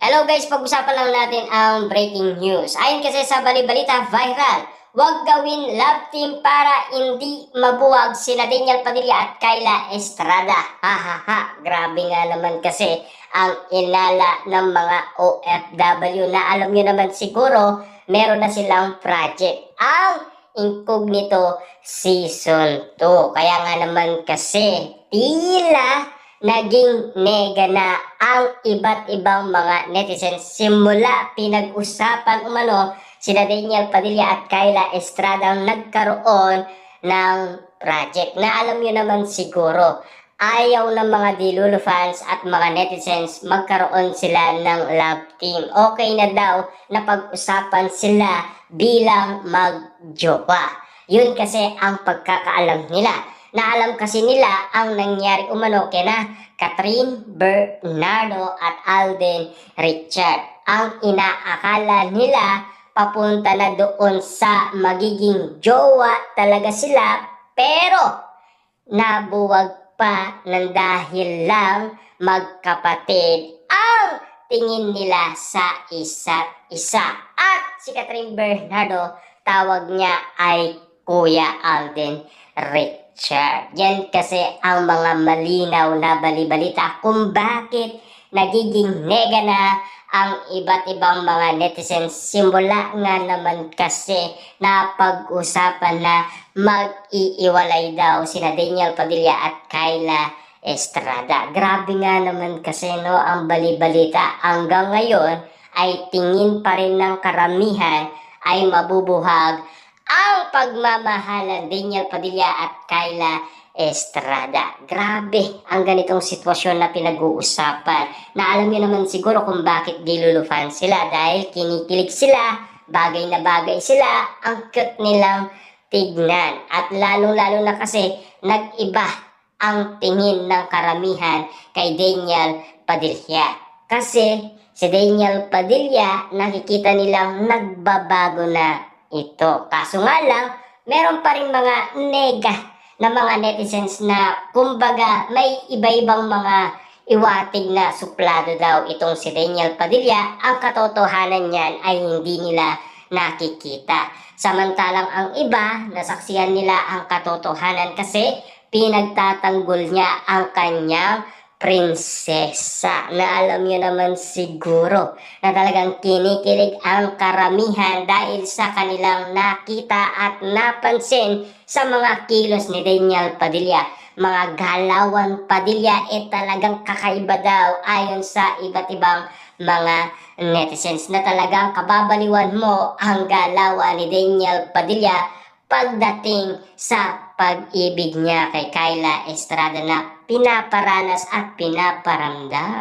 Hello guys, pag-usapan lang natin ang breaking news. Ayon kasi sa balibalita viral, huwag gawin love team para hindi mabuwag sina Daniel Padilla at Kyla Estrada. Ha ha ha, grabe nga naman kasi ang inala ng mga OFW na alam nyo naman siguro, meron na silang project. Ang Incognito Season 2. Kaya nga naman kasi tila naging nega na ang iba't ibang mga netizens simula pinag-usapan umano sina Daniel Padilla at Kyla Estrada ang nagkaroon ng project na alam nyo naman siguro ayaw ng mga Dilulu fans at mga netizens magkaroon sila ng love team. Okay na daw na pag-usapan sila bilang magjowa. Yun kasi ang pagkakaalam nila. Naalam kasi nila ang nangyari umano kina Catherine Bernardo at Alden Richard. Ang inaakala nila papunta na doon sa magiging jowa talaga sila, pero nabuwag pa ng dahil lang magkapatid ang tingin nila sa isa't isa. At si Catherine Bernardo, tawag niya ay Kuya Alden Richard. Yan kasi ang mga malinaw na balibalita kung bakit nagiging nega na ang iba't ibang mga netizens. Simula nga naman kasi na pag-usapan na mag-iiwalay daw sina Daniel Padilla at Kyla Estrada. Grabe nga naman kasi no ang balibalita. Hanggang ngayon ay tingin pa rin ng karamihan ay mabubuhag ang pagmamahalan Daniel Padilla at Kyla Estrada. Grabe ang ganitong sitwasyon na pinag-uusapan. Na alam niyo naman siguro kung bakit Dilulu fans sila. Dahil kinikilig sila, bagay na bagay sila, ang cute nilang tignan. At lalong-lalo na kasi nag-iba ang tingin ng karamihan kay Daniel Padilla. Kasi si Daniel Padilla nakikita nilang nagbabago na ito. Kaso nga lang, meron pa rin mga nega na mga netizens na kumbaga may iba-ibang mga iwatig na suplado daw itong si Daniel Padilla. Ang katotohanan niyan ay hindi nila nakikita. Samantalang ang iba, nasaksihan nila ang katotohanan kasi pinagtatanggol niya ang kanyang prinsesa na alam niyo naman siguro na talagang kinikilig ang karamihan dahil sa kanilang nakita at napansin sa mga kilos ni Daniel Padilla. Mga galawan Padilla talagang kakaiba daw ayon sa iba't ibang mga netizens na talagang kababaliwan mo ang galawan ni Daniel Padilla pagdating sa pag-ibig niya kay Kyla Estrada na pinaparanas at pinaparamdam.